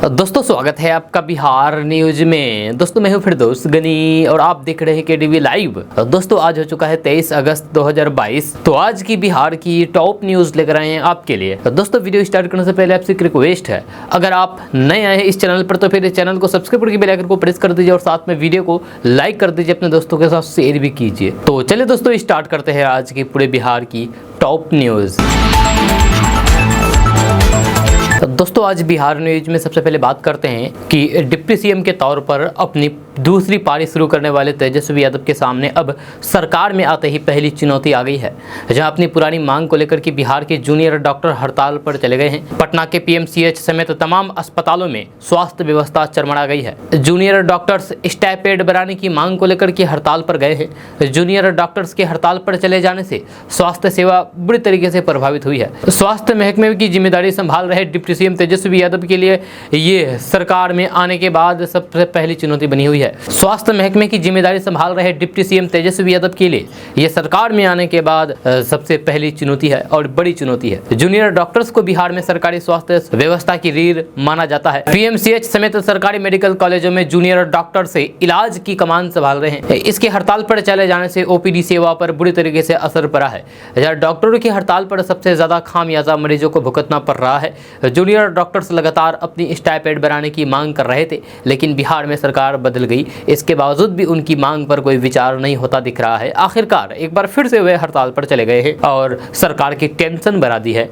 दोस्तों स्वागत है आपका बिहार न्यूज में। दोस्तों मैं हूं फिरदौस गनी और आप देख रहे हैं केडीवी लाइव। दोस्तों आज हो चुका है 23 अगस्त 2022। तो आज की बिहार की टॉप न्यूज लेकर आए हैं आपके लिए। दोस्तों वीडियो स्टार्ट करने से पहले आपसे एक रिक्वेस्ट है, अगर आप नए आए हैं इस चैनल पर तो फिर इस चैनल को सब्सक्राइब करके बेल आइकन को प्रेस कर दीजिए और साथ में वीडियो को लाइक कर दीजिए, अपने दोस्तों के साथ शेयर भी कीजिए। तो चलिए दोस्तों स्टार्ट करते हैं आज की पूरे बिहार की टॉप न्यूज। दोस्तों आज बिहार न्यूज में सबसे पहले बात करते हैं कि डिप्टी सीएम के तौर पर अपनी दूसरी पारी शुरू करने वाले तेजस्वी यादव के सामने अब सरकार में आते ही पहली चुनौती आ गई है, जहां अपनी पुरानी मांग को लेकर कि बिहार के जूनियर डॉक्टर हड़ताल पर चले गए हैं। पटना के पीएमसीएच समेत तमाम अस्पतालों में स्वास्थ्य व्यवस्था चरमरा गई है। जूनियर डॉक्टर्स स्टाइपेंड बनाने की मांग को लेकर कि हड़ताल पर गए हैं। जूनियर डॉक्टर्स के हड़ताल पर चले जाने से स्वास्थ्य सेवा बुरी तरीके से प्रभावित हुई है। स्वास्थ्य महकमे की जिम्मेदारी संभाल रहे डिप्टी सीएम तेजस्वी यादव के लिए ये सरकार में आने के बाद सबसे पहली चुनौती बनी हुई है। स्वास्थ्य महकमे की जिम्मेदारी संभाल रहे डिप्टी सीएम तेजस्वी यादव के लिए ये सरकार में आने के बाद सबसे पहली चुनौती है और बड़ी चुनौती है। जूनियर डॉक्टर्स को बिहार में सरकारी स्वास्थ्य व्यवस्था की रीढ़ माना जाता है। पीएमसीएच समेत सरकारी मेडिकल कॉलेजों में जूनियर डॉक्टर से इलाज की कमान संभाल रहे हैं। इसके हड़ताल पर चले जाने से ओपीडी सेवा पर बुरी तरीके से असर पड़ा है। डॉक्टरों की हड़ताल पर सबसे ज्यादा खामियाजा मरीजों को भुगतना पड़ रहा है। जूनियर डॉक्टर्स लगातार अपनी स्टाइपेंड बढ़ाने की मांग कर रहे थे, लेकिन बिहार में सरकार बदल गई। इसके बावजूद भी उनकी मांग पर कोई विचार नहीं होता दिख रहा है। आखिरकार एक बार फिर से वे हड़ताल पर चले गए हैं और सरकार की टेंशन बढ़ा दी है।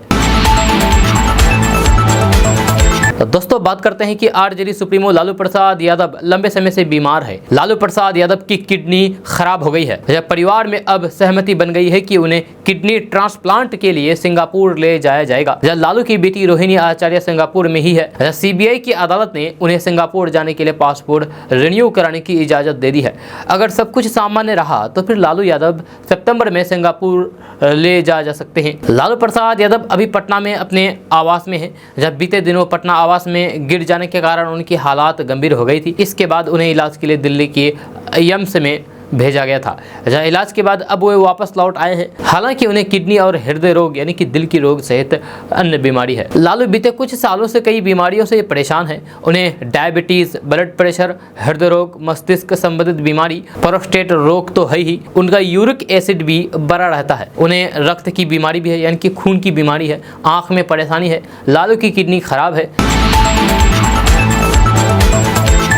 दोस्तों बात करते हैं कि आरजेडी सुप्रीमो लालू प्रसाद यादव लंबे समय से बीमार है। लालू प्रसाद यादव की किडनी खराब हो गई है। परिवार में अब सहमति बन गई है कि उन्हें किडनी ट्रांसप्लांट के लिए सिंगापुर ले जाया जाएगा। लालू की बेटी रोहिणी आचार्य सिंगापुर में ही है। सीबीआई की अदालत ने उन्हें सिंगापुर जाने के लिए पासपोर्ट रिन्यू कराने की इजाजत दे दी है। अगर सब कुछ सामान्य रहा तो फिर लालू यादव सितंबर में सिंगापुर ले जा सकते हैं। लालू प्रसाद यादव अभी पटना में अपने आवास में है, जब बीते दिनों पटना आवास में गिर जाने के कारण उनकी हालात गंभीर हो गई थी। इसके बाद उन्हें इलाज के लिए दिल्ली के एम्स में भेजा गया था, जहाँ इलाज के बाद अब वे वापस लौट आए हैं। हालांकि उन्हें किडनी और हृदय रोग यानी कि दिल की रोग सहित अन्य बीमारी है। लालू बीते कुछ सालों से कई बीमारियों से परेशान हैं। उन्हें डायबिटीज, ब्लड प्रेशर, हृदय रोग, मस्तिष्क संबंधित बीमारी, प्रोस्टेट रोग तो है ही, उनका यूरिक एसिड भी बढ़ा रहता है। उन्हें रक्त की बीमारी भी है यानी कि खून की बीमारी है, आंख में परेशानी है। लालू की किडनी खराब है।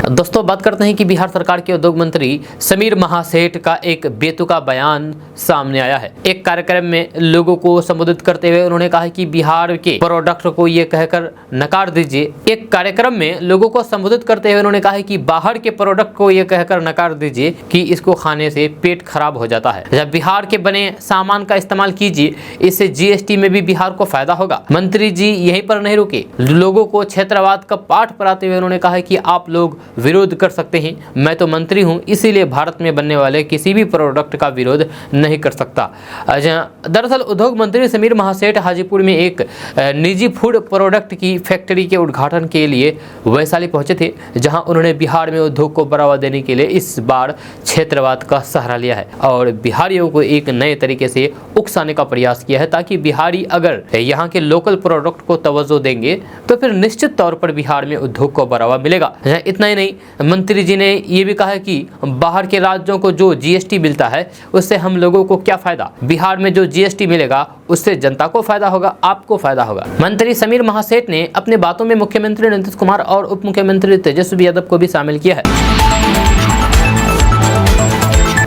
दोस्तों बात करते हैं कि बिहार सरकार के उद्योग मंत्री समीर महासेठ का एक बेतुका बयान सामने आया है। एक कार्यक्रम में लोगों को संबोधित करते हुए उन्होंने कहा कि बिहार के प्रोडक्ट को ये कहकर नकार दीजिए। एक कार्यक्रम में लोगों को संबोधित करते हुए उन्होंने कहा कि बाहर के प्रोडक्ट को ये कहकर नकार दीजिए कि इसको खाने से पेट खराब हो जाता है। जब बिहार के बने सामान का इस्तेमाल कीजिए, इससे जीएसटी में भी बिहार को फायदा होगा। मंत्री जी यहीं पर नहीं रुके, लोगों को क्षेत्रवाद का पाठ पढ़ाते हुए उन्होंने कहा कि आप लोग विरोध कर सकते हैं, मैं तो मंत्री हूं, इसीलिए भारत में बनने वाले किसी भी प्रोडक्ट का विरोध नहीं कर सकता। दरअसल उद्योग मंत्री समीर महासेठ हाजीपुर में एक निजी फूड प्रोडक्ट की फैक्ट्री के उद्घाटन के लिए वैशाली पहुंचे थे, जहां उन्होंने बिहार में उद्योग को बढ़ावा देने के लिए इस बार क्षेत्रवाद का सहारा लिया है और बिहारियों को एक नए तरीके से उकसाने का प्रयास किया है, ताकि बिहारी अगर यहाँ के लोकल प्रोडक्ट को तवज्जो देंगे तो फिर निश्चित तौर पर बिहार में उद्योग को बढ़ावा मिलेगा। इतना ही नहीं, मंत्री जी ने यह भी कहा कि बाहर के राज्यों को जो जीएसटी मिलता है उससे हम लोगों को क्या फायदा, बिहार में जो जीएसटी मिलेगा उससे जनता को फायदा होगा, आपको फायदा होगा। मंत्री समीर महासेठ ने अपने बातों में मुख्यमंत्री नीतीश कुमार और उप मुख्यमंत्री तेजस्वी यादव को भी शामिल किया है।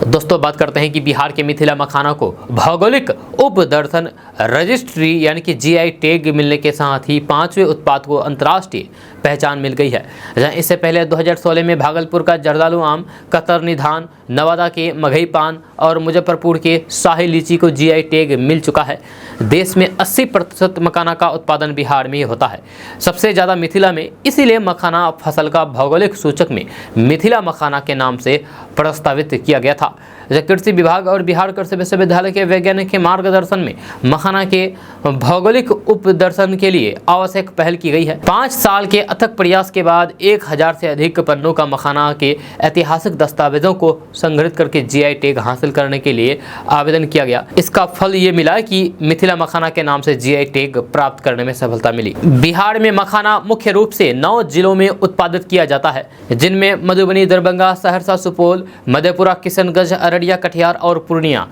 दोस्तों बात करते हैं कि बिहार के मिथिला मखाना को भौगोलिक उप दर्शन रजिस्ट्री यानी कि जीआई टैग मिलने के साथ ही 5वें उत्पाद को अंतर्राष्ट्रीय पहचान मिल गई है। जहाँ इससे पहले 2016 में भागलपुर का जर्दालू आम, कतरनी धान, नवादा के मघई पान और मुजफ्फरपुर के शाही लीची को जीआई टैग मिल चुका है। देश में 80% मखाना का उत्पादन बिहार में ही होता है, सबसे ज़्यादा मिथिला में, इसीलिए मखाना फसल का भौगोलिक सूचक में मिथिला मखाना के नाम से प्रस्तावित किया गया था। कृषि विभाग और बिहार कृषि विश्वविद्यालय के वैज्ञानिक के मार्गदर्शन में मखाना के भौगोलिक उपदर्शन के लिए आवश्यक पहल की गई है। 5 साल के अथक प्रयास के बाद 1000 से अधिक पन्नों का मखाना के ऐतिहासिक दस्तावेजों को संग्रहित करके जीआई टैग हासिल करने के लिए आवेदन किया गया। इसका फल ये मिला कि मिथिला मखाना के नाम से जीआई टैग प्राप्त करने में सफलता मिली। बिहार में मखाना मुख्य रूप से 9 जिलों में उत्पादित किया जाता है, जिनमें मधुबनी, दरभंगा, सहरसा, सुपौल, मधेपुरा, किशनगंज, अररिया, कटिहार और पूर्णिया।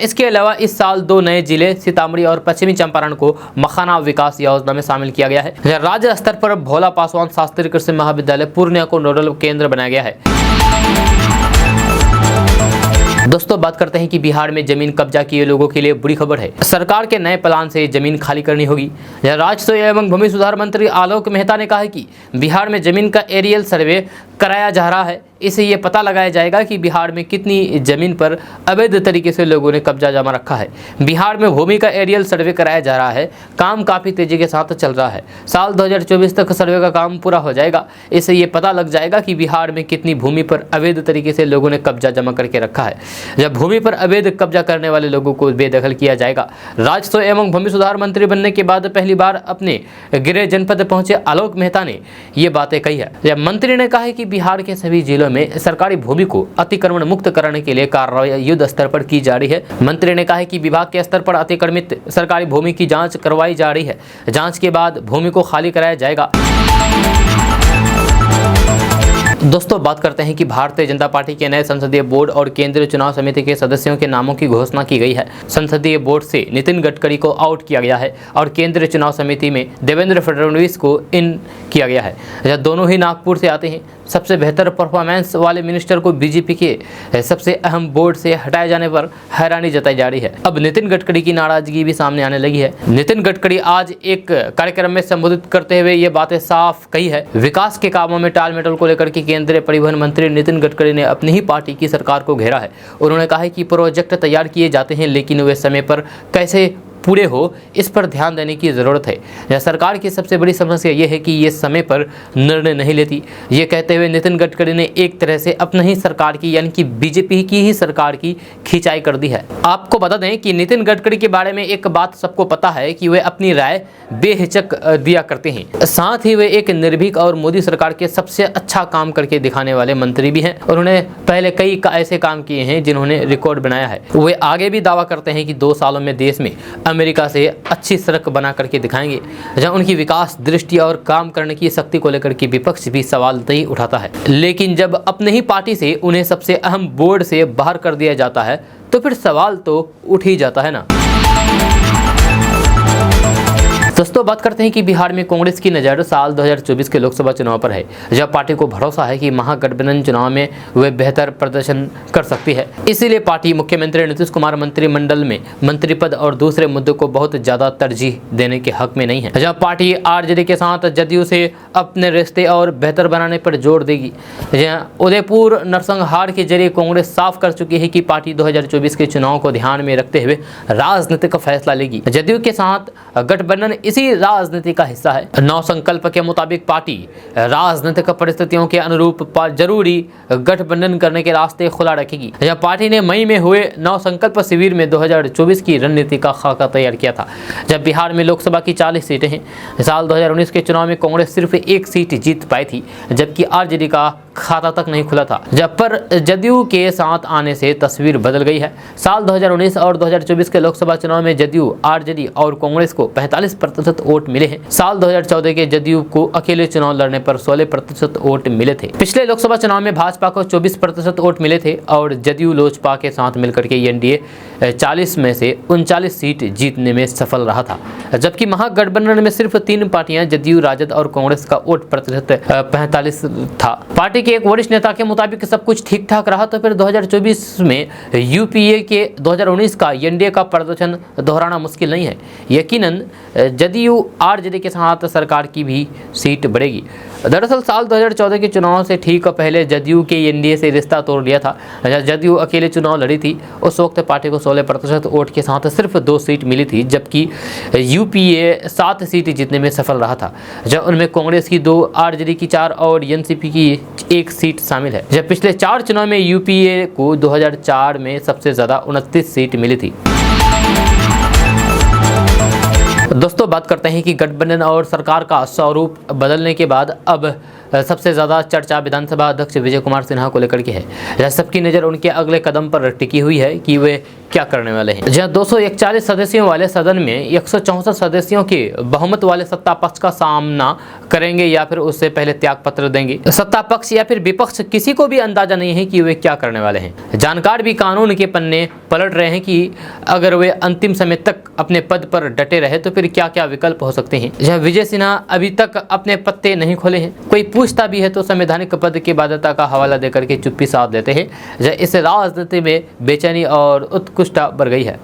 इसके अलावा इस साल 2 नए जिले सीतामढ़ी और पश्चिमी चंपारण को मखाना विकास योजना में शामिल किया गया है। राज्य स्तर पर भोला पासवान शास्त्री कृषि महाविद्यालय पूर्णिया को नोडल केंद्र बनाया गया है। दोस्तों, बात करते हैं कि बिहार में जमीन कब्जा किए लोगों के लिए बुरी खबर है। सरकार के नए प्लान से जमीन खाली करनी होगी। राजस्व एवं भूमि सुधार मंत्री आलोक मेहता ने कहा है कि बिहार में जमीन का एरियल सर्वे कराया जा रहा है। इससे ये पता लगाया जाएगा कि बिहार में कितनी जमीन पर अवैध तरीके से लोगों ने कब्जा जमा रखा है। बिहार में भूमि का एरियल सर्वे कराया जा रहा है। काम काफ़ी तेजी के साथ चल रहा है। साल 2024 तक सर्वे का काम पूरा हो जाएगा। इससे ये पता लग जाएगा कि बिहार में कितनी भूमि पर अवैध तरीके से लोगों ने कब्जा जमा करके रखा है। जब भूमि पर अवैध कब्जा करने वाले लोगों को बेदखल किया जाएगा। राजस्व एवं भूमि सुधार मंत्री बनने के बाद पहली बार अपने गृह जनपद पहुंचे आलोक मेहता ने ये बातें कही है। जब मंत्री ने कहा है कि बिहार के सभी जिलों में सरकारी भूमि को अतिक्रमण मुक्त करने के लिए कार्रवाई युद्ध स्तर पर की जा रही है। मंत्री ने कहा है कि विभाग के स्तर पर अतिक्रमित सरकारी भूमि की जांच करवाई जा रही है। जांच के बाद भूमि को खाली कराया जाएगा। दोस्तों, बात करते हैं कि भारतीय जनता पार्टी के नए संसदीय बोर्ड और केंद्रीय चुनाव समिति के सदस्यों के नामों की घोषणा की गई है। संसदीय बोर्ड से नितिन गडकरी को आउट किया गया है और केंद्रीय चुनाव समिति में देवेंद्र फडणवीस को इन किया गया है। यह दोनों ही नागपुर से आते हैं। सबसे बेहतर परफॉर्मेंस वाले मिनिस्टर को बीजेपी के सबसे अहम बोर्ड से हटाए जाने पर हैरानी जताई जा रही है। अब नितिन गडकरी की नाराजगी भी सामने आने लगी है। नितिन गडकरी आज एक कार्यक्रम में संबोधित करते हुए ये बातें साफ कही है। विकास के कामों में टाल मटोल को लेकर के केंद्रीय परिवहन मंत्री नितिन गडकरी ने अपनी ही पार्टी की सरकार को घेरा है। उन्होंने कहा है कि प्रोजेक्ट तैयार किए जाते हैं, लेकिन वे समय पर कैसे पूरे हो, इस पर ध्यान देने की ज़रूरत है। यह सरकार की सबसे बड़ी समस्या ये है कि ये समय पर निर्णय नहीं लेती। ये कहते हुए नितिन गडकरी ने एक तरह से अपनी ही सरकार की, यानी कि बीजेपी की ही सरकार की खिंचाई कर दी है। आपको बता दें कि नितिन गडकरी के बारे में एक बात सबको पता है कि वे अपनी राय बेहिचक दिया करते हैं। साथ ही वे एक निर्भीक और मोदी सरकार के सबसे अच्छा काम करके दिखाने वाले मंत्री भी हैं। उन्होंने पहले कई ऐसे काम किए हैं जिन्होंने रिकॉर्ड बनाया है। वे आगे भी दावा करते हैं कि 2 सालों में देश में अमेरिका से अच्छी सड़क बना करके दिखाएंगे। जहां उनकी विकास दृष्टि और काम करने की शक्ति को लेकर के विपक्ष भी सवाल नहीं उठाता है, लेकिन जब अपने ही पार्टी से उन्हें सबसे अहम बोर्ड से बाहर कर दिया जाता है तो फिर सवाल तो उठ ही जाता है ना। दोस्तों, बात करते हैं कि बिहार में कांग्रेस की नज़र साल 2024 के लोकसभा चुनाव पर है। जब पार्टी को भरोसा है कि महागठबंधन चुनाव में वे बेहतर प्रदर्शन कर सकती है, इसीलिए पार्टी मुख्यमंत्री नीतीश कुमार मंत्रिमंडल में मंत्री पद और दूसरे मुद्दों को बहुत ज़्यादा तरजीह देने के हक में नहीं है। जब पार्टी आरजेडी के साथ जदयू से अपने रिश्ते और बेहतर बनाने पर जोर देगी। उदयपुर नरसंहार के जरिए कांग्रेस साफ कर चुकी है कि पार्टी 2024 के चुनाव को ध्यान में रखते हुए राजनीतिक फैसला लेगी। जदयू के साथ गठबंधन इसी राजनीति का हिस्सा है। नव संकल्प के मुताबिक पार्टी राजनीतिक परिस्थितियों के अनुरूप जरूरी गठबंधन करने के रास्ते खुला रखेगी। यह पार्टी ने मई में हुए नव संकल्प शिविर में 2024 की रणनीति का खाका तैयार किया था। जब बिहार में लोकसभा की 40 सीटें हैं। साल 2019 के चुनाव में कांग्रेस सिर्फ 1 सीट जीत पाई थी, जबकि आरजेडी का खाता तक नहीं खुला था। जब पर जदयू के साथ आने से तस्वीर बदल गई है। साल 2019 और 2024 के लोकसभा चुनाव में जदयू, आरजेडी और कांग्रेस को 45% वोट मिले हैं। साल 2014 के जदयू को अकेले चुनाव लड़ने पर 16% वोट मिले थे। पिछले लोकसभा चुनाव में भाजपा को 24% वोट मिले थे और जदयू लोजपा के साथ मिलकर के एनडीए 40 में से 39 सीट जीतने में सफल रहा था। जबकि महागठबंधन में सिर्फ 3 पार्टियां जदयू, राजद और कांग्रेस का वोट प्रतिशत 45 था। पार्टी के एक वरिष्ठ नेता के मुताबिक सब कुछ ठीक ठाक रहा तो फिर 2024 में यूपीए के 2019 का एनडीए का प्रदर्शन दोहराना मुश्किल नहीं है। यकीनन जदयू आरजेडी के साथ सरकार की भी सीट बढ़ेगी। दरअसल साल 2014 के चुनाव से ठीक पहले जदयू के एनडीए से रिश्ता तोड़ लिया था। जदयू अकेले चुनाव लड़ी थी। उस वक्त पार्टी को 16% वोट के साथ सिर्फ 2 सीट मिली थी, जबकि यूपीए 7 सीट जीतने में सफल रहा था। जब उनमें कांग्रेस की 2, आरजेडी की 4 और एनसीपी की 1 सीट शामिल है। जब पिछले 4 चुनाव में यूपीए को 2004 में सबसे ज्यादा 29 सीट मिली थी। दोस्तों बात करते हैं कि गठबंधन और सरकार का स्वरूप बदलने के बाद अब सबसे ज़्यादा चर्चा विधानसभा अध्यक्ष विजय कुमार सिन्हा को लेकर के है। सबकी नज़र उनके अगले कदम पर टिकी हुई है कि वे क्या करने वाले हैं। जहां 241 सदस्यों वाले सदन में 164 सदस्यों के बहुमत वाले सत्ता पक्ष का सामना करेंगे या फिर उससे पहले त्याग पत्र देंगे। सत्ता पक्ष या फिर विपक्ष किसी को भी अंदाजा नहीं है कि वे क्या करने वाले हैं। जानकार भी कानून के पन्ने पलट रहे हैं कि अगर वे अंतिम समय तक अपने पद पर डटे रहे तो फिर क्या क्या विकल्प हो सकते हैं। जहां विजय सिन्हा अभी तक अपने पत्ते नहीं खोले हैं, कोई पूछता भी है तो संवैधानिक पद की बाध्यता का हवाला देकर के चुप्पी साध देते हैं। इस राजनीति में बेचैनी और उत्कृष्टता बढ़ गई है।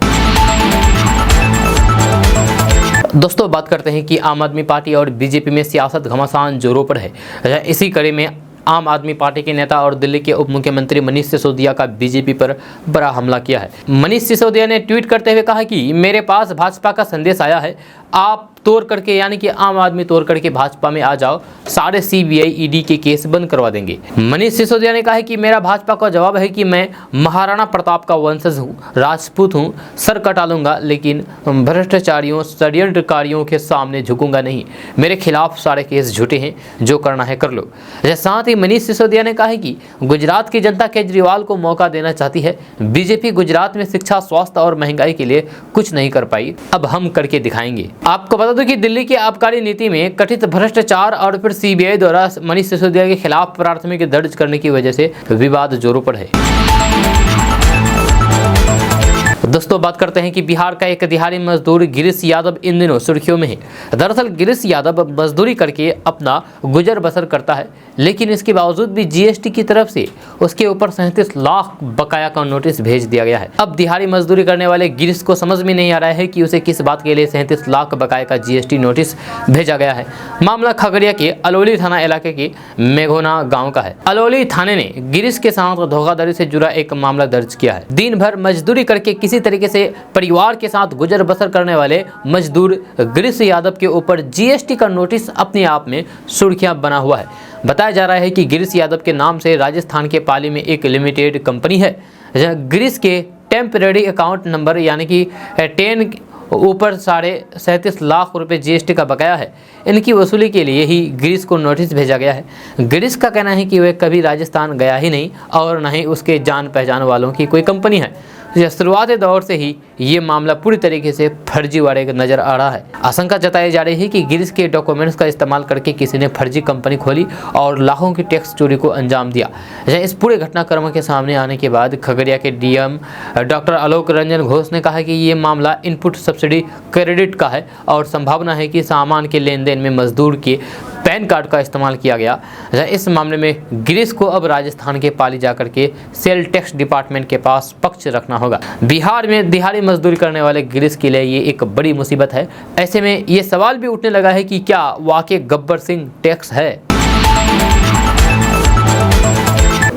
दोस्तों बात करते हैं कि आम आदमी पार्टी और बीजेपी में सियासत घमासान जोरों पर है। इसी कड़ी में आम आदमी पार्टी के नेता और दिल्ली के उप मुख्यमंत्री मनीष सिसोदिया का बीजेपी पर बड़ा हमला किया है। मनीष सिसोदिया ने ट्वीट करते हुए कहा कि मेरे पास भाजपा का संदेश आया है, आप तोड़ करके यानी कि आम आदमी तोड़ करके भाजपा में आ जाओ, सारे सीबीआई ईडी के केस बंद करवा देंगे। मनीष सिसोदिया ने कहा है कि मेरा भाजपा का जवाब है कि मैं महाराणा प्रताप का वंशज हूँ, राजपूत हूँ, सर कटा लूंगा लेकिन भ्रष्टाचारियों षड्यंत्रकारियों के सामने झुकूंगा नहीं। मेरे खिलाफ सारे केस झूठे हैं, जो करना है कर लो। साथ ही मनीष सिसोदिया ने कहा है कि गुजरात की जनता केजरीवाल को मौका देना चाहती है। बीजेपी गुजरात में शिक्षा, स्वास्थ्य और महंगाई के लिए कुछ नहीं कर पाई, अब हम करके दिखाएंगे। आपको बता दूं कि दिल्ली की आबकारी नीति में कथित भ्रष्टाचार और फिर सीबीआई द्वारा मनीष सिसोदिया के खिलाफ प्राथमिकी दर्ज करने की वजह से विवाद जोरों पर है। दोस्तों बात करते हैं कि बिहार का एक दिहाड़ी मजदूर गिरीश यादव इन दिनों सुर्खियों में है। दरअसल गिरीश यादव मजदूरी करके अपना गुजर बसर करता है, लेकिन इसके बावजूद भी जीएसटी की तरफ से उसके ऊपर 37 लाख बकाया का नोटिस भेज दिया गया है। अब दिहाड़ी मजदूरी करने वाले गिरीश को समझ में नहीं आ रहा है कि उसे किस बात के लिए 37 लाख बकाया का जीएसटी नोटिस भेजा गया है। मामला खगड़िया के अलौली थाना इलाके के मेघोना गाँव का है। अलौली थाने ने गिरीश के साथ धोखाधड़ी से जुड़ा एक मामला दर्ज किया है। दिन भर मजदूरी करके किसी तरीके से परिवार के साथ गुजर बसर करने वाले मजदूर गिरीश यादव के ऊपर जीएसटी का नोटिस अपने आप में सुर्खियां बना हुआ है। बताया जा रहा है कि गिरीश यादव के नाम से राजस्थान के पाली में एक लिमिटेड कंपनी है। गिरीश के टेम्परेरी अकाउंट नंबर यानी कि 10 ऊपर 37.5 लाख रुपए जीएसटी का बकाया है। इनकी वसूली के लिए ही गिरीश को नोटिस भेजा गया है। गिरीश का कहना है कि वह कभी राजस्थान गया ही नहीं और न ही उसके जान पहचान वालों की कोई कंपनी है। शुरुआती दौर से ही ये मामला पूरी तरीके से फर्जीवाड़े नजर आ रहा है। आशंका जताई जा रही है कि गिरीश के डॉक्यूमेंट्स का इस्तेमाल करके किसी ने फर्जी कंपनी खोली और लाखों की टैक्स चोरी को अंजाम दिया। इस पूरे घटनाक्रम के सामने आने के बाद खगड़िया के डीएम डॉक्टर आलोक रंजन घोष ने कहा कि ये मामला इनपुट सब्सिडी क्रेडिट का है और संभावना है कि सामान के लेन देन में मजदूर के पैन कार्ड का इस्तेमाल किया गया। इस मामले में गिरीश को अब राजस्थान के पाली जाकर के सेल टैक्स डिपार्टमेंट के पास पक्ष रखना होगा। बिहार में दिहाड़ी मजदूरी करने वाले गिरीश के लिए ये एक बड़ी मुसीबत है। ऐसे में ये सवाल भी उठने लगा है कि क्या वाकई गब्बर सिंह टैक्स है।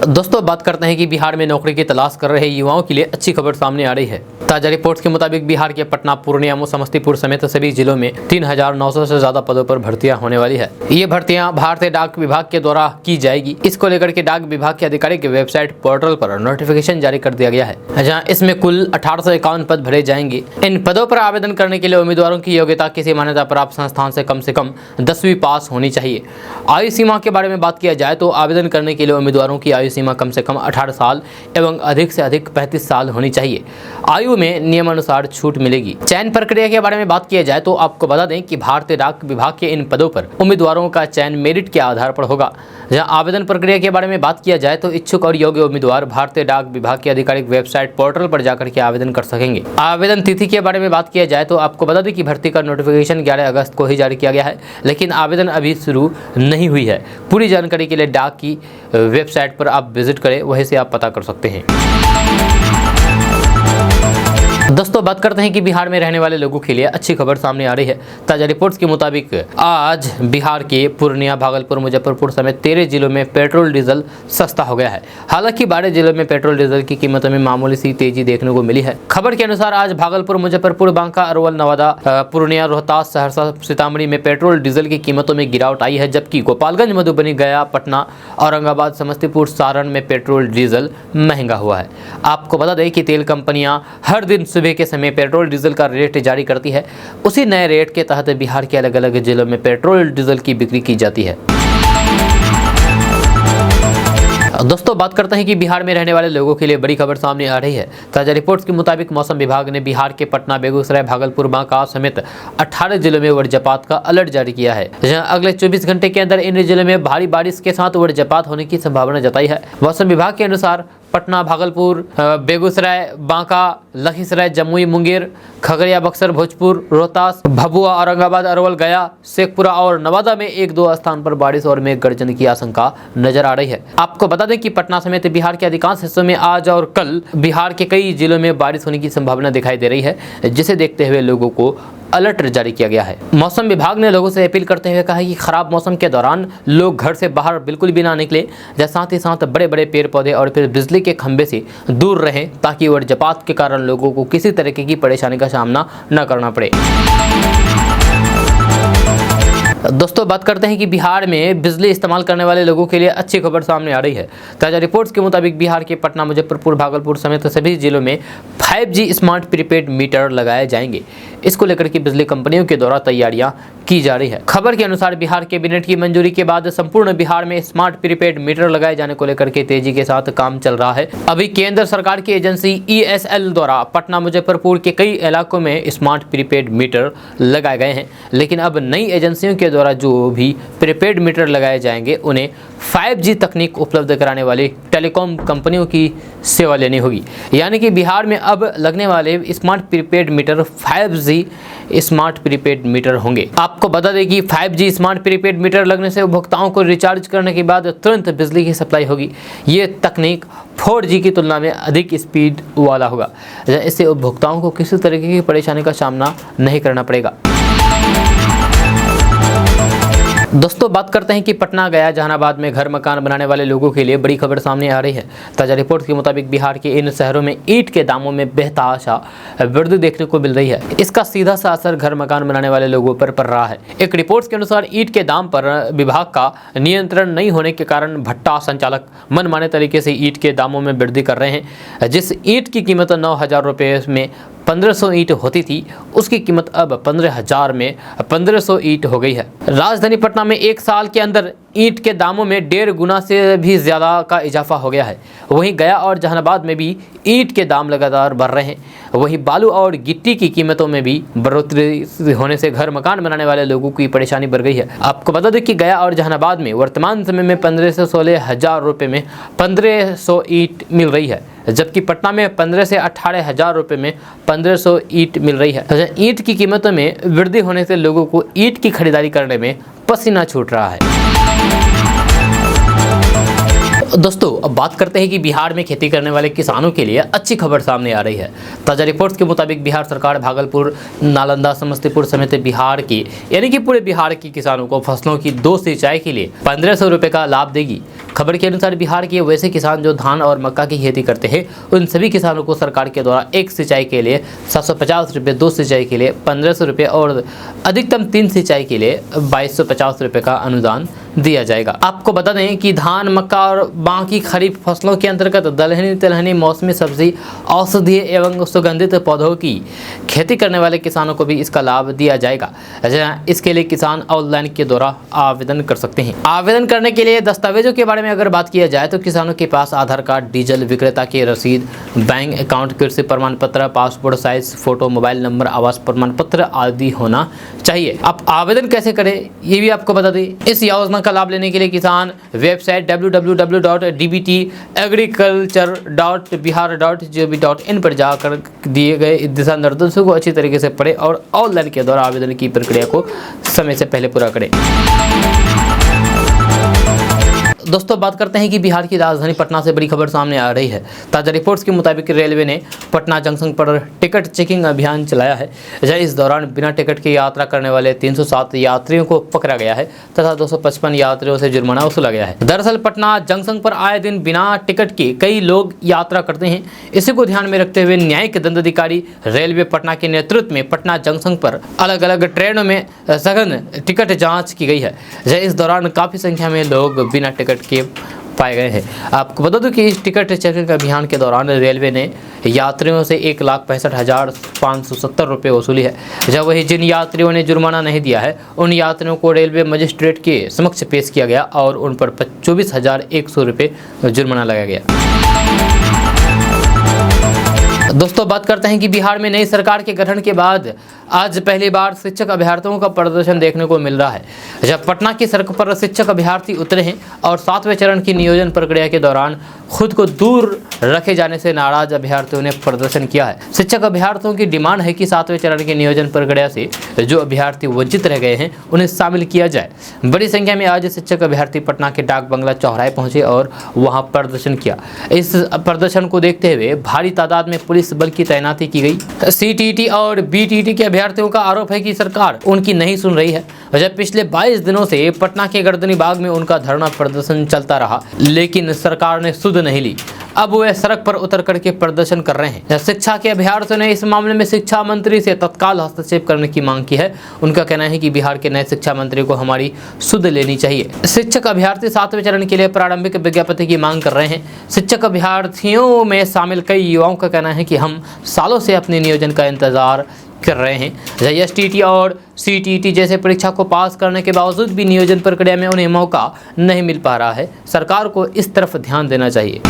दोस्तों बात करते हैं कि बिहार में नौकरी की तलाश कर रहे युवाओं के लिए अच्छी खबर सामने आ रही है। ताजा रिपोर्ट्स के मुताबिक बिहार के पटना, पूर्णिया, समस्तीपुर समेत सभी जिलों में 3900 से ज्यादा पदों पर भर्तियां होने वाली है। ये भर्तियां भारतीय डाक विभाग के द्वारा की जाएगी। इसको लेकर के डाक विभाग के आधिकारिक वेबसाइट पोर्टल पर नोटिफिकेशन जारी कर दिया गया है, जहाँ इसमें कुल 1851 पद भरे जाएंगे। इन पदों पर आवेदन करने के लिए उम्मीदवारों की योग्यता किसी मान्यता प्राप्त संस्थान से कम 10वीं पास होनी चाहिए। आयु सीमा के बारे में बात किया जाए तो आवेदन करने के लिए उम्मीदवारों की आयु सीमा कम से कम 18 साल एवं अधिक से अधिक 35 साल होनी चाहिए। आयु में नियमानुसार छूट मिलेगी। चयन प्रक्रिया के बारे में बात किया जाए तो आपको बता दें कि भारतीय डाक विभाग के इन पदों पर उम्मीदवारों का चयन मेरिट के आधार पर होगा। जहां आवेदन प्रक्रिया के बारे में बात किया जाए तो इच्छुक और योग्य उम्मीदवार भारतीय डाक विभाग की आधिकारिक वेबसाइट पोर्टल पर जाकर के आवेदन कर सकेंगे। आवेदन तिथि के बारे में बात किया जाए तो आपको बता दें कि भर्ती का नोटिफिकेशन 11 अगस्त को ही जारी किया गया है, लेकिन आवेदन अभी शुरू नहीं हुई है। पूरी जानकारी के लिए डाक की वेबसाइट पर आप विजिट करें, वहीं से आप पता कर सकते हैं। दोस्तों बात करते हैं कि बिहार में रहने वाले लोगों के लिए अच्छी खबर सामने आ रही है। ताजा रिपोर्ट्स के मुताबिक आज बिहार के पूर्णिया, भागलपुर, मुजफ्फरपुर समेत 13 जिलों में पेट्रोल डीजल सस्ता हो गया है। हालांकि 12 जिलों में पेट्रोल डीजल की कीमतों में मामूली सी तेजी देखने को मिली है। खबर के अनुसार आज भागलपुर, मुजफ्फरपुर, बांका, अरवल, नवादा, पूर्णिया, रोहतास, सहरसा, सीतामढ़ी में पेट्रोल डीजल की कीमतों में गिरावट आई है, जबकि गोपालगंज, मधुबनी, गया, पटना, औरंगाबाद, समस्तीपुर, सारण में पेट्रोल डीजल महंगा हुआ है। आपको बता दें कि तेल कंपनियां हर दिन सुबह के समय पेट्रोल डीजल का रेट जारी करती है, उसी नए रेट के तहत बिहार के अलग अलग जिलों में पेट्रोल डीजल की बिक्री की जाती है। दोस्तों बात करते हैं कि बिहार में रहने वाले लोगों के लिए बड़ी खबर सामने आ रही है। ताजा रिपोर्ट्स के मुताबिक मौसम विभाग ने बिहार के पटना, बेगूसराय, भागलपुर, बांका समेत 18 जिलों में वज्रपात का अलर्ट जारी किया है, जहां अगले 24 घंटे के अंदर इन जिलों में भारी बारिश के साथ वज्रपात होने की संभावना जताई है। मौसम विभाग के अनुसार पटना, भागलपुर, बेगूसराय, बांका, लखीसराय, जमुई, मुंगेर, खगड़िया, बक्सर, भोजपुर, रोहतास, भभुआ, औरंगाबाद, अरवल, गया, शेखपुरा और नवादा में 1-2 स्थान पर बारिश और मेघ गर्जन की आशंका नजर आ रही है। आपको बता दें कि पटना समेत बिहार के अधिकांश हिस्सों में आज और कल बिहार के कई जिलों में बारिश होने की संभावना दिखाई दे रही है, जिसे देखते हुए लोगों को अलर्ट जारी किया गया है। मौसम विभाग ने लोगों से अपील करते हुए कहा है कि खराब मौसम के दौरान लोग घर से बाहर बिल्कुल भी ना निकले, साथ ही साथ बड़े बड़े पेड़ पौधे और फिर बिजली के खंभे से दूर रहें, ताकि वज्रपात के कारण लोगों को किसी तरीके की परेशानी का सामना न करना पड़े। दोस्तों बात करते हैं कि बिहार में बिजली इस्तेमाल करने वाले लोगों के लिए अच्छी खबर सामने आ रही है। ताज़ा रिपोर्ट्स के मुताबिक बिहार के पटना, मुजफ्फरपुर, भागलपुर समेत सभी जिलों में 5G स्मार्ट प्रीपेड मीटर लगाए जाएंगे। इसको लेकर के बिजली कंपनियों के द्वारा तैयारियां की जा रही है। खबर के अनुसार बिहार कैबिनेट की मंजूरी के बाद संपूर्ण बिहार में स्मार्ट प्रीपेड मीटर लगाए जाने को लेकर के तेजी के साथ काम चल रहा है। अभी केंद्र सरकार की एजेंसी ESL द्वारा पटना, मुजफ्फरपुर के कई इलाकों में स्मार्ट प्रीपेड मीटर लगाए गए हैं, लेकिन अब नई एजेंसियों के द्वारा जो भी प्रीपेड मीटर लगाए जाएंगे उन्हें 5G तकनीक उपलब्ध कराने वाली टेलीकॉम कंपनियों की सेवा लेनी होगी। यानी कि बिहार में अब लगने वाले smart prepaid meter 5G smart prepaid meter होंगे। आपको बता दें कि 5G स्मार्ट प्रीपेड मीटर लगने से उपभोक्ताओं को रिचार्ज करने के बाद तुरंत बिजली की सप्लाई होगी। ये तकनीक 4G की तुलना में अधिक स्पीड वाला होगा, इससे उपभोक्ताओं को किसी तरीके की परेशानी का सामना नहीं करना पड़ेगा। दोस्तों बात करते हैं कि पटना, गया, जहानाबाद में घर मकान बनाने वाले लोगों के लिए बड़ी खबर सामने आ रही है। ताज़ा रिपोर्ट के मुताबिक बिहार के इन शहरों में ईंट के दामों में बेतहाशा वृद्धि देखने को मिल रही है। इसका सीधा सा असर घर मकान बनाने वाले लोगों पर पड़ रहा है। एक रिपोर्ट के अनुसार ईंट के दाम पर विभाग का नियंत्रण नहीं होने के कारण भट्टा संचालक मनमाने तरीके से ईंट के दामों में वृद्धि कर रहे हैं। जिस ईंट की कीमत 9,000 रुपये में 1500 ईंट होती थी, उसकी कीमत अब 15,000 में 1500 ईंट हो गई है। राजधानी पटना में एक साल के अंदर ईंट के दामों में 1.5 गुना से भी ज़्यादा का इजाफा हो गया है। वहीं गया और जहानाबाद में भी ईंट के दाम लगातार बढ़ रहे हैं। वहीं बालू और गिट्टी की कीमतों में भी बढ़ोतरी होने से घर मकान बनाने वाले लोगों की परेशानी बढ़ गई है। आपको बता दें कि गया और जहानाबाद में वर्तमान समय में 15 से 16,000 रुपये में 1500 ईंट मिल रही है, जबकि पटना में 15 से 18,000 रुपये में 1500 ईंट मिल रही है। ईंट की कीमतों में वृद्धि होने से लोगों को ईंट की खरीदारी करने में पसीना छूट रहा है। दोस्तों अब बात करते हैं कि बिहार में खेती करने वाले किसानों के लिए अच्छी खबर सामने आ रही है। ताज़ा रिपोर्ट्स के मुताबिक बिहार सरकार भागलपुर, नालंदा, समस्तीपुर समेत बिहार की यानी कि पूरे बिहार के किसानों को फसलों की 2 सिंचाई के लिए 1500 रुपये का लाभ देगी। खबर के अनुसार बिहार के वैसे किसान जो धान और मक्का की खेती करते हैं, उन सभी किसानों को सरकार के द्वारा 1 सिंचाई के लिए 750 रुपये, 2 सिंचाई के लिए 1500 रुपये और अधिकतम 3 सिंचाई के लिए 2250 रुपये का अनुदान दिया जाएगा। आपको बता दें कि धान, मक्का और बाकी खरीफ फसलों के अंतर्गत दलहनी, तिलहनी, मौसमी सब्जी, औषधीय एवं सुगंधित पौधों की खेती करने वाले किसानों को भी इसका लाभ दिया जाएगा। इसके लिए किसान ऑनलाइन के द्वारा आवेदन कर सकते हैं। आवेदन करने के लिए दस्तावेजों के बारे में अगर बात किया जाए तो किसानों के पास आधार कार्ड, डीजल विक्रेता की रसीद, बैंक अकाउंट, कृषि प्रमाण पत्र, passport size photo, mobile number, आवास प्रमाण पत्र आदि होना चाहिए। आप आवेदन कैसे करें ये भी आपको बता दें। इस योजना का लाभ लेने के लिए किसान वेबसाइट www.dbtagriculture.bihar.gov.in पर जाकर दिए गए दिशा निर्देशों को अच्छी तरीके से पढ़ें और ऑनलाइन के द्वारा आवेदन की प्रक्रिया को समय से पहले पूरा करें। दोस्तों बात करते हैं कि बिहार की राजधानी पटना से बड़ी खबर सामने आ रही है। ताज़ा रिपोर्ट्स के मुताबिक रेलवे ने पटना जंक्शन पर टिकट चेकिंग अभियान चलाया है। इस दौरान बिना टिकट की यात्रा करने वाले 307 यात्रियों को पकड़ा गया है तथा 255 यात्रियों से जुर्माना वसूला गया है। दरअसल पटना जंक्शन पर आए दिन बिना टिकट के कई लोग यात्रा करते हैं। इसी को ध्यान में रखते हुए न्यायिक दंडाधिकारी रेलवे पटना के नेतृत्व में पटना जंक्शन पर अलग अलग ट्रेनों में सघन टिकट जाँच की गई है। इस दौरान काफ़ी संख्या में लोग बिना टिकट के पाए गए हैं। आपको बता दूं कि इस टिकट चेकिंग अभियान के दौरान रेलवे ने यात्रियों से 1,65,570 रुपये वसूली है। जब वही जिन यात्रियों ने जुर्माना नहीं दिया है उन यात्रियों को रेलवे मजिस्ट्रेट के समक्ष पेश किया गया और उन पर 24,100 रुपये जुर्माना लगाया गया। दोस्तों बात करते हैं कि बिहार में नई सरकार के गठन के बाद आज पहली बार शिक्षक अभ्यर्थियों का प्रदर्शन देखने को मिल रहा है। जब पटना की सड़क पर शिक्षक अभ्यर्थी उतरे हैं और 7वें चरण की नियोजन प्रक्रिया के दौरान खुद को दूर रखे जाने से नाराज अभ्यर्थियों ने प्रदर्शन किया है। शिक्षक अभ्यर्थियों की डिमांड है कि 7वें चरण की नियोजन प्रक्रिया से जो अभ्यर्थी वंचित रह गए हैं उन्हें शामिल किया जाए। बड़ी संख्या में आज शिक्षक अभ्यर्थी पटना के डाक बंगला चौराहे पहुंचे और वहां प्रदर्शन किया। इस प्रदर्शन को देखते हुए भारी तादाद में पुलिस बल की तैनाती की गई। सीटीईटी और बीटीईटी के अभ्यर्थियों का आरोप है कि सरकार उनकी नहीं सुन रही है। जब पिछले 22 दिनों से पटना के गर्दनी बाग में उनका धरना प्रदर्शन चलता रहा लेकिन सरकार ने सुध नहीं ली। अब वे सड़क पर उतर करके प्रदर्शन कर रहे हैं। शिक्षा के अभ्यर्थियों ने इस मामले में शिक्षा मंत्री से तत्काल हस्तक्षेप करने की मांग की है। उनका कहना है कि बिहार के नए शिक्षा मंत्री को हमारी सुध लेनी चाहिए। शिक्षक अभ्यर्थी 7वें चरण के लिए प्रारंभिक विज्ञप्ति की मांग कर रहे हैं। शिक्षक अभ्यर्थियों में शामिल कई युवाओं का कहना है कि हम सालों से अपने नियोजन का इंतजार कर रहे हैं। एसटीईटी और सीटीईटी जैसे परीक्षा को पास करने के बावजूद भी नियोजन प्रक्रिया में उन्हें मौका नहीं मिल पा रहा है। सरकार को इस तरफ ध्यान देना चाहिए।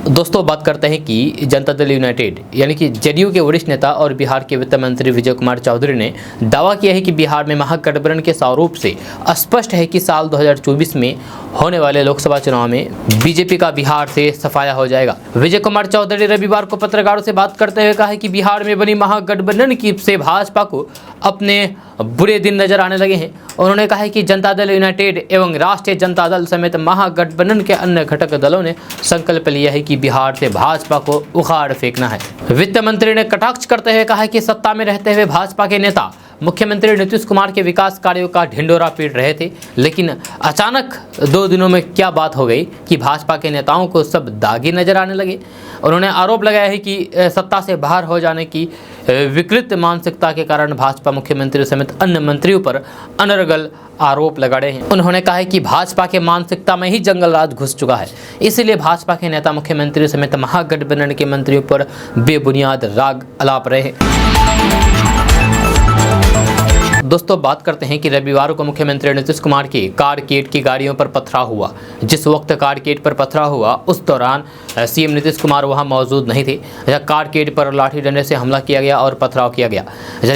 दोस्तों बात करते हैं कि जनता दल यूनाइटेड यानी कि जेडीयू के वरिष्ठ नेता और बिहार के वित्त मंत्री विजय कुमार चौधरी ने दावा किया है कि बिहार में महागठबंधन के स्वरूप से स्पष्ट है कि साल 2024 में होने वाले लोकसभा चुनाव में बीजेपी का बिहार से सफाया हो जाएगा। विजय कुमार चौधरी रविवार को पत्रकारों से बात करते हुए कहा कि बिहार में बनी महागठबंधन की से भाजपा को अपने बुरे दिन नजर आने लगे हैं। उन्होंने कहा कि जनता दल यूनाइटेड एवं राष्ट्रीय जनता दल समेत महागठबंधन के अन्य घटक दलों ने संकल्प लिया है कि बिहार से भाजपा को उखाड़ फेंकना है। वित्त मंत्री ने कटाक्ष करते हुए कहा कि सत्ता में रहते हुए भाजपा के नेता मुख्यमंत्री नीतीश कुमार के विकास कार्यों का ढिंडोरा पीट रहे थे, लेकिन अचानक 2 दिनों में क्या बात हो गई कि भाजपा के नेताओं को सब दागी नजर आने लगे। उन्होंने आरोप लगाया है कि सत्ता से बाहर हो जाने की विकृत मानसिकता के कारण भाजपा मुख्यमंत्री समेत अन्य मंत्रियों पर अनर्गल आरोप लगा रहे हैं। उन्होंने कहा है कि भाजपा के मानसिकता में ही जंगल राज घुस चुका है, इसलिए भाजपा के नेता मुख्यमंत्री समेत महागठबंधन के मंत्रियों पर बेबुनियाद राग अलाप रहे हैं। दोस्तों बात करते हैं कि रविवार को मुख्यमंत्री नीतीश कुमार की कारकेड की गाड़ियों पर पथराव हुआ। जिस वक्त कारकेड पर पथराव हुआ उस दौरान सीएम नीतीश कुमार वहां मौजूद नहीं थे। कारकेड पर लाठी डंडे से हमला किया गया और पथराव किया गया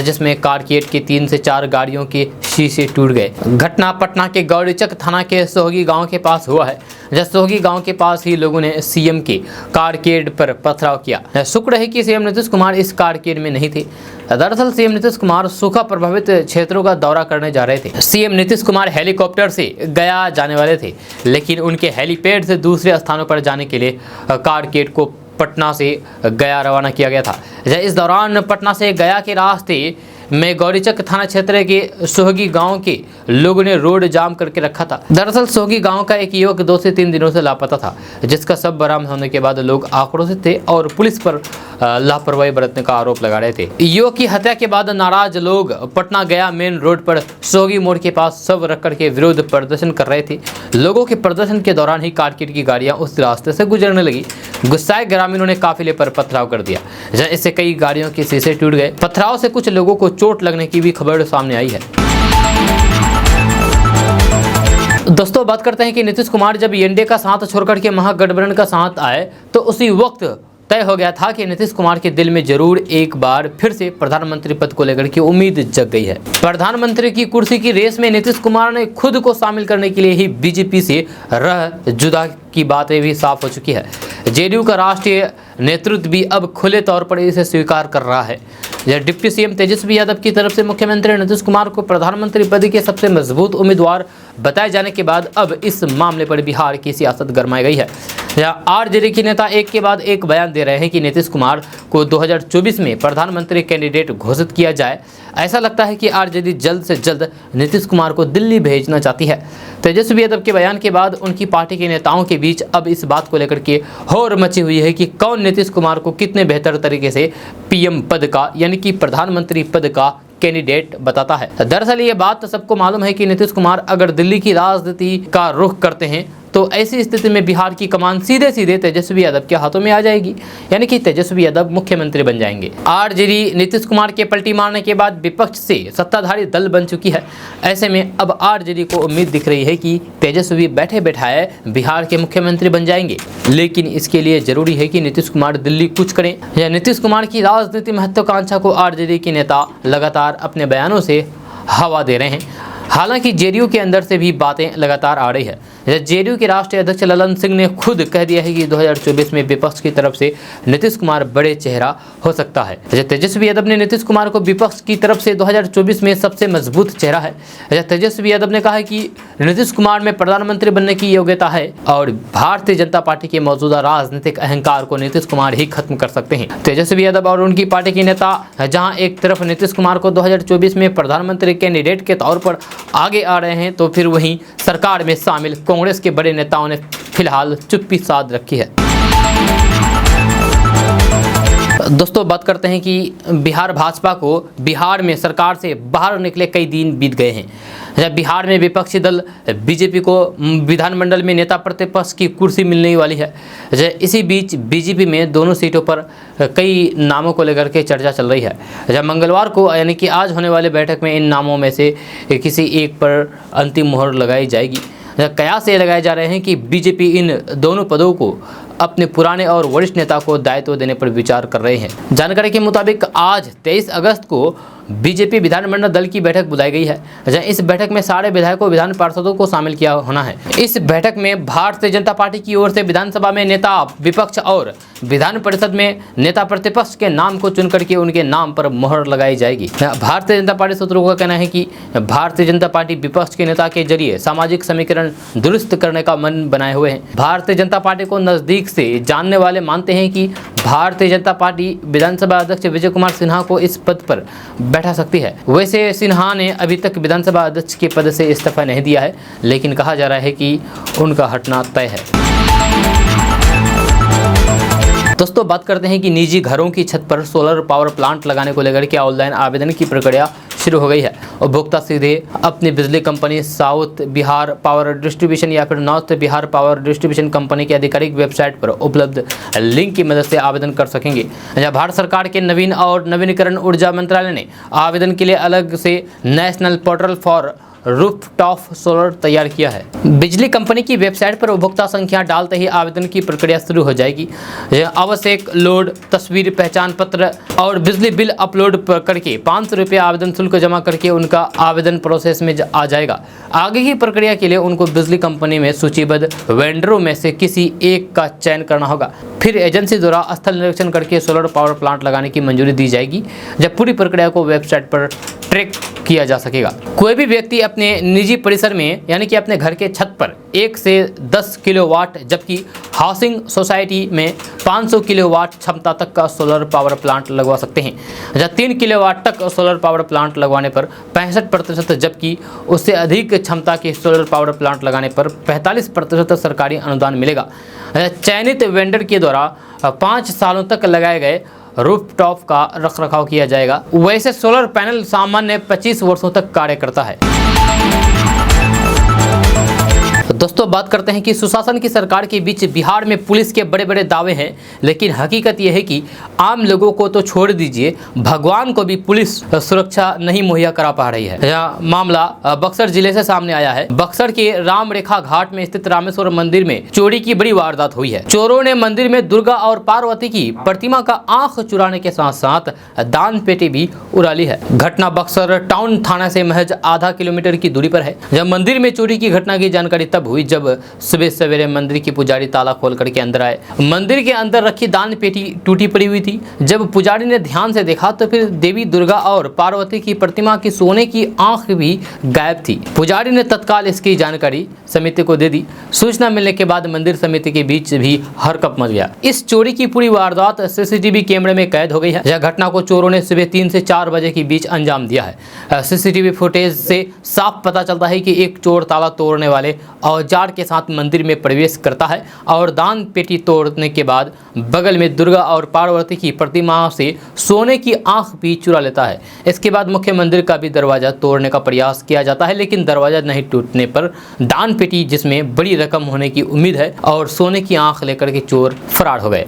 जिसमें कारकेड की 3 से 4 गाड़ियों के शीशे टूट गए। घटना पटना के गौरीचक थाना के सोहगी गाँव के पास हुआ है। सोहगी गांव के पास ही लोगों ने सीएम के कारकेड पर पथराव किया। शुक्र है कि सीएम नीतीश कुमार इस कारकेड में नहीं थे। दरअसल सीएम नीतीश कुमार सूखा प्रभावित क्षेत्रों का दौरा करने जा रहे थे। सीएम नीतीश कुमार हेलीकॉप्टर से गया जाने वाले थे, लेकिन उनके हेलीपैड से दूसरे स्थानों पर जाने के लिए कारकेड को पटना से गया रवाना किया गया था। इस दौरान पटना से गया के रास्ते में गौरीचक थाना क्षेत्र के सोहगी गांव के लोगों ने रोड जाम करके रखा था। दरअसल सोहगी गांव का एक युवक 2 से 3 दिनों से लापता था, जिसका शव बरामद होने के बाद लोग आक्रोशित थे और पुलिस पर लापरवाही बरतने का आरोप लगा रहे थे। युवक की हत्या के बाद नाराज लोग पटना गया मेन रोड पर सोहगी मोड़ के पास शव रख करके विरोध प्रदर्शन कर रहे थे। लोगों के प्रदर्शन के दौरान ही कारकेड की गाड़ियां उस रास्ते से गुजरने लगी। गुस्साए ग्रामीणों ने काफिले पर पथराव कर दिया, इससे कई गाड़ियों के शीशे टूट गए। पथराव से कुछ लोगों को चोट लगने की भी खबर सामने आई है। दोस्तों बात करते हैं कि नीतीश कुमार जब एनडीए का साथ छोड़कर के महागठबंधन का साथ आए तो उसी वक्त तय हो गया था कि नीतीश कुमार के दिल में जरूर एक बार फिर से प्रधानमंत्री पद को लेकर के उम्मीद जग गई है। प्रधानमंत्री की कुर्सी की रेस में नीतीश कुमार ने खुद को शामिल करने के लिए ही बीजेपी से रह जुदा की बातें भी साफ हो चुकी है। जेडीयू का राष्ट्रीय नेतृत्व भी अब खुले तौर पर इसे स्वीकार कर रहा है। डिप्टी सीएम तेजस्वी यादव की तरफ से मुख्यमंत्री नीतीश कुमार को प्रधानमंत्री पद के सबसे मजबूत उम्मीदवार बताए जाने के बाद अब इस मामले पर बिहार की सियासत गरमाई गई है। आरजेडी के नेता एक के बाद एक बयान दे रहे हैं कि नीतीश कुमार को 2024 में प्रधानमंत्री कैंडिडेट घोषित किया जाए। ऐसा लगता है कि आरजेडी जल्द से जल्द नीतीश कुमार को दिल्ली भेजना चाहती है। तेजस्वी यादव के बयान के बाद उनकी पार्टी के नेताओं के बीच अब इस बात को लेकर के होड़ मची हुई है कि कौन नीतीश कुमार को कितने बेहतर तरीके से पीएम पद का यानी कि प्रधानमंत्री पद का कैंडिडेट बताता है। दरअसल ये बात सबको मालूम है कि नीतीश कुमार अगर दिल्ली की राजनीति का रुख करते हैं तो ऐसी स्थिति में बिहार की कमान सीधे सीधे तेजस्वी यादव के हाथों में आ जाएगी, यानी कि तेजस्वी यादव मुख्यमंत्री बन जाएंगे। आरजेडी नीतीश कुमार के पलटी मारने के बाद विपक्ष से सत्ताधारी दल बन चुकी है। ऐसे में अब आरजेडी को उम्मीद दिख रही है कि तेजस्वी बैठे बैठाए बिहार के मुख्यमंत्री बन जाएंगे, लेकिन इसके लिए जरूरी है कि नीतीश कुमार दिल्ली कुछ करें। या नीतीश कुमार की राजनीति महत्वाकांक्षा को आरजेडी के नेता लगातार अपने बयानों से हवा दे रहे हैं। हालांकि जेडीयू के अंदर से भी बातें लगातार आ रही है। जेडीयू के राष्ट्रीय अध्यक्ष ललन सिंह ने खुद कह दिया है कि 2024 में विपक्ष की तरफ से नीतीश कुमार बड़े चेहरा हो सकता है। तेजस्वी यादव ने नीतीश कुमार को विपक्ष की तरफ से 2024 में सबसे मजबूत चेहरा है। तेजस्वी यादव ने कहा है कि नीतीश कुमार में प्रधानमंत्री बनने की योग्यता है और भारतीय जनता पार्टी के मौजूदा राजनीतिक अहंकार को नीतीश कुमार ही खत्म कर सकते हैं। तेजस्वी यादव और उनकी पार्टी के नेता जहां एक तरफ नीतीश कुमार को 2024 में प्रधानमंत्री कैंडिडेट के तौर पर आगे आ रहे हैं, तो फिर वहीं सरकार में शामिल कांग्रेस के बड़े नेताओं ने फिलहाल चुप्पी साध रखी है। दोस्तों बात करते हैं कि बिहार भाजपा को बिहार में सरकार से बाहर निकले कई दिन बीत गए हैं। जब बिहार में विपक्षी दल बीजेपी को विधानमंडल में नेता प्रतिपक्ष की कुर्सी मिलने वाली है। इसी बीच बीजेपी में दोनों सीटों पर कई नामों को लेकर के चर्चा चल रही है। जब मंगलवार को यानी कि आज होने वाले बैठक में इन नामों में से किसी एक पर अंतिम मुहर लगाई जाएगी। कयास ये लगाए जा रहे हैं कि बीजेपी इन दोनों पदों को अपने पुराने और वरिष्ठ नेता को दायित्व देने पर विचार कर रहे हैं। जानकारी के मुताबिक आज 23 अगस्त को बीजेपी विधानमंडल दल की बैठक बुलाई गई है। इस बैठक में सारे विधायकों विधान पार्षदों को शामिल किया होना है। इस बैठक में भारतीय जनता पार्टी की ओर से विधानसभा में नेता विपक्ष और विधान परिषद में नेता प्रतिपक्ष के नाम को चुन करके उनके नाम पर मोहर लगाई जाएगी। भारतीय जनता पार्टी सूत्रों का कहना है कि भारतीय जनता पार्टी विपक्ष के नेता के जरिए सामाजिक समीकरण दुरुस्त करने का मन बनाए हुए है। भारतीय जनता पार्टी को नजदीक से जानने वाले मानते हैं कि भारतीय जनता पार्टी विधानसभा अध्यक्ष विजय कुमार सिन्हा को इस पद पर बैठा सकती है। वैसे सिन्हा ने अभी तक विधानसभा अध्यक्ष के पद से इस्तीफा नहीं दिया है, लेकिन कहा जा रहा है कि उनका हटना तय है। दोस्तों बात करते हैं कि निजी घरों की छत पर सोलर पावर प्लांट लगाने को लेकर के ऑनलाइन आवेदन की प्रक्रिया शुरू हो गई है। उपभोक्ता सीधे अपनी बिजली company south Bihar power distribution या फिर north Bihar power distribution company की आधिकारिक वेबसाइट पर उपलब्ध लिंक की मदद से आवेदन कर सकेंगे। भारत सरकार के नवीन और नवीनीकरण ऊर्जा मंत्रालय ने आवेदन के लिए अलग से national portal for rooftop solar तैयार किया है। बिजली कंपनी की वेबसाइट पर उपभोक्ता संख्या डालते ही आवेदन की प्रक्रिया शुरू हो जाएगी। आवश्यक लोड, तस्वीर, पहचान पत्र और बिजली बिल अपलोड करके 500 रुपये आवेदन शुल्क जमा करके उनका आवेदन प्रोसेस में आ जाएगा। आगे की प्रक्रिया के लिए उनको बिजली कंपनी में सूचीबद्ध वेंडरों में से किसी एक का चयन करना होगा। फिर एजेंसी द्वारा स्थल निरीक्षण करके सोलर पावर प्लांट लगाने की मंजूरी दी जाएगी। जब पूरी प्रक्रिया को वेबसाइट पर ट्रैक किया जा सकेगा। कोई भी व्यक्ति अपने निजी परिसर में यानी कि अपने घर के छत पर 1 से 10 किलोवाट जबकि हाउसिंग सोसाइटी में 500 किलोवाट क्षमता तक का सोलर पावर प्लांट लगवा सकते हैं। जब 3 किलोवाट तक सोलर पावर प्लांट लगवाने पर 65% जबकि उससे अधिक क्षमता के सोलर पावर प्लांट लगाने पर 45% सरकारी अनुदान मिलेगा। चयनित वेंडर के द्वारा 5 सालों तक लगाए गए रूफटॉप का रखरखाव किया जाएगा। वैसे सोलर पैनल सामान्य 25 वर्षों तक कार्य करता है। दोस्तों बात करते हैं कि सुशासन की सरकार के बीच बिहार में पुलिस के बड़े बड़े दावे हैं, लेकिन हकीकत यह है कि आम लोगों को तो छोड़ दीजिए, भगवान को भी पुलिस सुरक्षा नहीं मुहैया करा पा रही है। यह मामला बक्सर जिले से सामने आया है। बक्सर के राम रेखा घाट में स्थित रामेश्वर मंदिर में चोरी की बड़ी वारदात हुई है। चोरों ने मंदिर में दुर्गा और पार्वती की प्रतिमा का आंख चुराने के साथ साथ दान पेटी भी उड़ा ली है। घटना बक्सर टाउन थाना से महज आधा किलोमीटर की दूरी पर है। जब मंदिर में चोरी की घटना की जानकारी तब हुई जब सुबह सवेरे मंदिर की पुजारी ताला खोल करके अंदर आए। मंदिर के अंदर रखी दान पेटी टूटी पड़ी हुई थी। जब पुजारी ने ध्यान से देखा तो फिर देवी दुर्गा और पार्वती की प्रतिमा की सोने की आंख भी गायब थी। पुजारी ने तत्काल इसकी जानकारी समिति को दे दी। सूचना मिलने के बाद मंदिर समिति के बीच भी हरकंप मच गया। इस चोरी की पूरी वारदात सीसीटीवी कैमरे में कैद हो गई है। यह घटना को चोरों ने सुबह 3 से 4 बजे के बीच अंजाम दिया है। सीसीटीवी फुटेज से साफ पता चलता है कि एक चोर ताला तोड़ने वाले और औजार के साथ मंदिर में प्रवेश करता है और दान पेटी तोड़ने के बाद बगल में दुर्गा और पार्वती की प्रतिमा से सोने की आंख भी चुरा लेता है। इसके बाद मुख्य मंदिर का भी दरवाजा तोड़ने का प्रयास किया जाता है, लेकिन दरवाजा नहीं टूटने पर दान पेटी जिसमें बड़ी रकम होने की उम्मीद है और सोने की आंख लेकर के चोर फरार हो गए।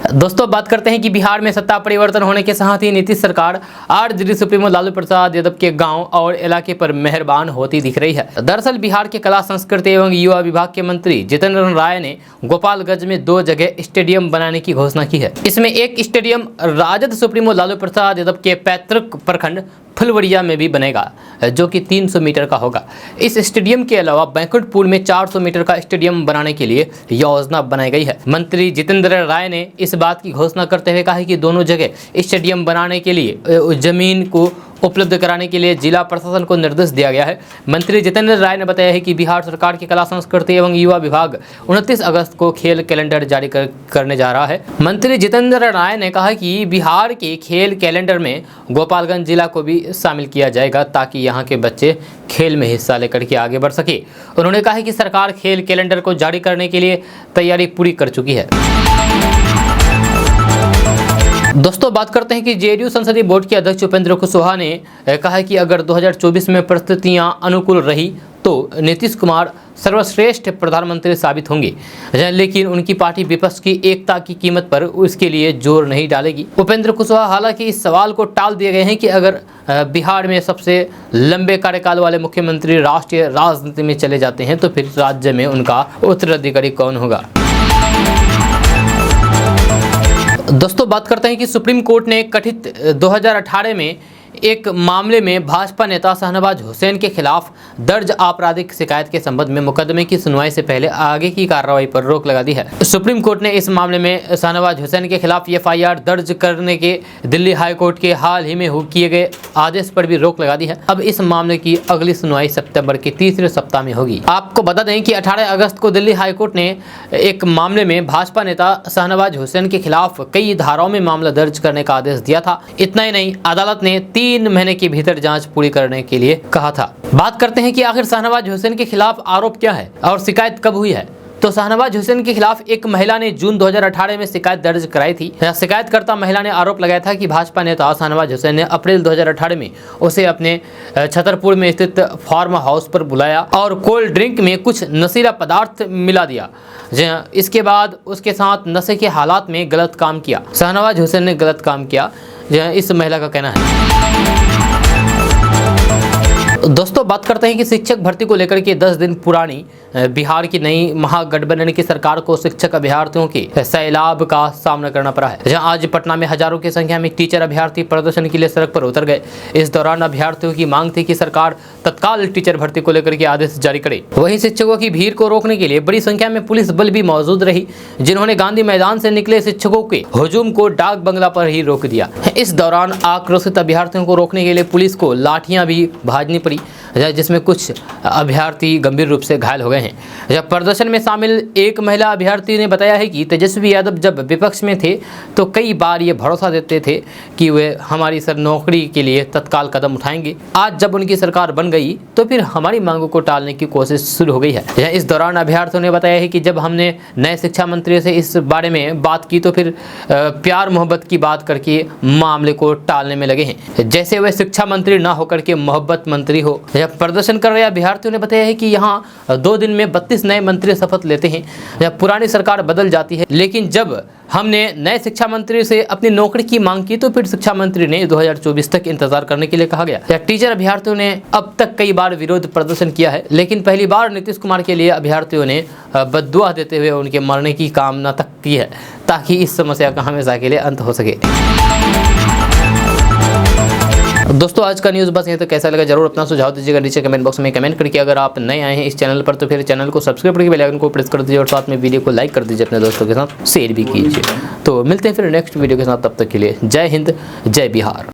दोस्तों बात करते हैं कि बिहार में सत्ता परिवर्तन होने के साथ ही नीतीश सरकार आरजेडी सुप्रीमो लालू प्रसाद यादव के गांव और इलाके पर मेहरबान होती दिख रही है। दरअसल बिहार के कला संस्कृति एवं युवा विभाग के मंत्री जितेंद्र राय ने गोपालगंज में 2 जगह स्टेडियम बनाने की घोषणा की है। इसमें एक स्टेडियम राजद सुप्रीमो लालू प्रसाद यादव के पैतृक प्रखंड फुलवड़िया में भी बनेगा, जो कि 300 मीटर का होगा। इस स्टेडियम के अलावा बैकुंठपुर में 400 मीटर का स्टेडियम बनाने के लिए योजना बनाई गई है। मंत्री जितेंद्र राय ने इस बात की घोषणा करते हुए कहा है कि दोनों जगह स्टेडियम बनाने के लिए जमीन को उपलब्ध कराने के लिए जिला प्रशासन को निर्देश दिया गया है। मंत्री जितेंद्र राय ने बताया है कि बिहार सरकार की कला संस्कृति एवं युवा विभाग 29 अगस्त को खेल कैलेंडर जारी करने जा रहा है। मंत्री जितेंद्र राय ने कहा कि बिहार के खेल कैलेंडर में गोपालगंज जिला को भी शामिल किया जाएगा ताकि यहाँ के बच्चे खेल में हिस्सा लेकर के आगे बढ़ सके। उन्होंने कहा कि सरकार खेल कैलेंडर को जारी करने के लिए तैयारी पूरी कर चुकी है। दोस्तों बात करते हैं कि जेडीयू संसदीय बोर्ड के अध्यक्ष उपेंद्र कुशवाहा ने कहा है कि अगर 2024 में परिस्थितियां अनुकूल रही तो नीतीश कुमार सर्वश्रेष्ठ प्रधानमंत्री साबित होंगे, लेकिन उनकी पार्टी विपक्ष की एकता की कीमत पर उसके लिए जोर नहीं डालेगी। उपेंद्र कुशवाहा हालांकि इस सवाल को टाल दिए गए हैं कि अगर बिहार में सबसे लंबे कार्यकाल वाले मुख्यमंत्री राष्ट्रीय राजनीति में चले जाते हैं तो फिर राज्य में उनका उत्तराधिकारी कौन होगा। दोस्तों बात करते हैं कि सुप्रीम कोर्ट ने कथित 2018 में एक मामले में भाजपा नेता शाहनवाज हुसैन के खिलाफ दर्ज आपराधिक शिकायत के संबंध में मुकदमे की सुनवाई से पहले आगे की कार्रवाई पर रोक लगा दी है। सुप्रीम कोर्ट ने इस मामले में शाहनवाज हुसैन के खिलाफ एफआईआर दर्ज करने के दिल्ली हाई कोर्ट के हाल ही में किए गए आदेश पर भी रोक लगा दी है। अब इस मामले की अगली सुनवाई सितंबर के तीसरे सप्ताह में होगी। आपको बता दें कि 18 अगस्त को दिल्ली हाई कोर्ट ने एक मामले में भाजपा नेता शाहनवाज हुसैन के खिलाफ कई धाराओं में मामला दर्ज करने का आदेश दिया था। इतना ही नहीं, अदालत ने 3 महीने के भीतर जांच पूरी करने के लिए कहा था। बात करते हैं कि आखिर शाहनवाज हुसैन के खिलाफ आरोप क्या है और शिकायत कब हुई है। तो शाहनवाज हुसैन के खिलाफ एक महिला ने जून 2018 में शिकायत दर्ज कराई थी। शिकायतकर्ता महिला ने आरोप लगाया था कि भाजपा नेता शाहनवाज हुसैन ने अप्रैल 2018 में उसे अपने छतरपुर में स्थित फार्म हाउस पर बुलाया और कोल्ड ड्रिंक में कुछ नशीला पदार्थ मिला दिया। इसके बाद उसके साथ नशे के हालात में गलत काम किया। शाहनवाज हुसैन ने गलत काम किया, इस महिला का कहना है। दोस्तों बात करते हैं कि शिक्षक भर्ती को लेकर के 10 दिन पुरानी बिहार की नई महागठबंधन की सरकार को शिक्षक अभ्यर्थियों के सैलाब का सामना करना पड़ा है। जहां आज पटना में हजारों की संख्या में टीचर अभ्यर्थी प्रदर्शन के लिए सड़क पर उतर गए। इस दौरान अभ्यर्थियों की मांग थी कि सरकार तत्काल टीचर भर्ती को लेकर के आदेश जारी करे। वहीं शिक्षकों की भीड़ को रोकने के लिए बड़ी संख्या में पुलिस बल भी मौजूद रही, जिन्होंने गांधी मैदान से निकले शिक्षकों के हुजूम को डाक बंगला पर ही रोक दिया। इस दौरान आक्रोशित अभ्यर्थियों को रोकने के लिए पुलिस को लाठियां भी भाजनी पड़ी, जिसमें कुछ अभ्यर्थी गंभीर रूप से घायल हो गए हैं। जब प्रदर्शन में शामिल एक महिला अभ्यर्थी ने बताया है कि तेजस्वी यादव जब विपक्ष में थे तो कई बार ये भरोसा देते थे कि वे हमारी नौकरी के लिए तत्काल कदम उठाएंगे। आज जब उनकी सरकार बन गई तो फिर हमारी मांगों को टालने की कोशिश शुरू हो गई है। इस दौरान अभ्यर्थियों ने बताया है कि जब हमने नए शिक्षा मंत्री से इस बारे में बात की तो फिर प्यार मोहब्बत की बात करके मामले को टालने में लगे हैं, जैसे वे शिक्षा मंत्री ना होकर के मोहब्बत मंत्री हो। प्रदर्शन कर रहे अभ्यर्थियों ने बताया है कि यहाँ 2 दिन में 32 नए मंत्री शपथ लेते हैं। जब पुरानी सरकार बदल जाती है, लेकिन जब हमने नए शिक्षा मंत्री से अपनी नौकरी की मांग की तो फिर शिक्षा मंत्री ने 2024 तक इंतजार करने के लिए कहा गया। टीचर अभ्यर्थियों ने अब तक कई बार विरोध प्रदर्शन किया है, लेकिन पहली बार नीतीश कुमार के लिए अभ्यर्थियों ने बद्दुआ देते हुए उनके मरने की कामना तक की है, ताकि इस समस्या का हमेशा के लिए अंत हो सके। दोस्तों आज का न्यूज़ बस ये तो कैसा लगा जरूर अपना सुझाव दीजिएगा नीचे कमेंट बॉक्स में कमेंट करके। अगर आप नए आए हैं इस चैनल पर तो फिर चैनल को सब्सक्राइब करके बेल आइकन को प्रेस कर दीजिए और साथ में वीडियो को लाइक कर दीजिए, अपने दोस्तों के साथ शेयर भी कीजिए। तो मिलते हैं फिर नेक्स्ट वीडियो के साथ, तब तक के लिए जय हिंद जय बिहार।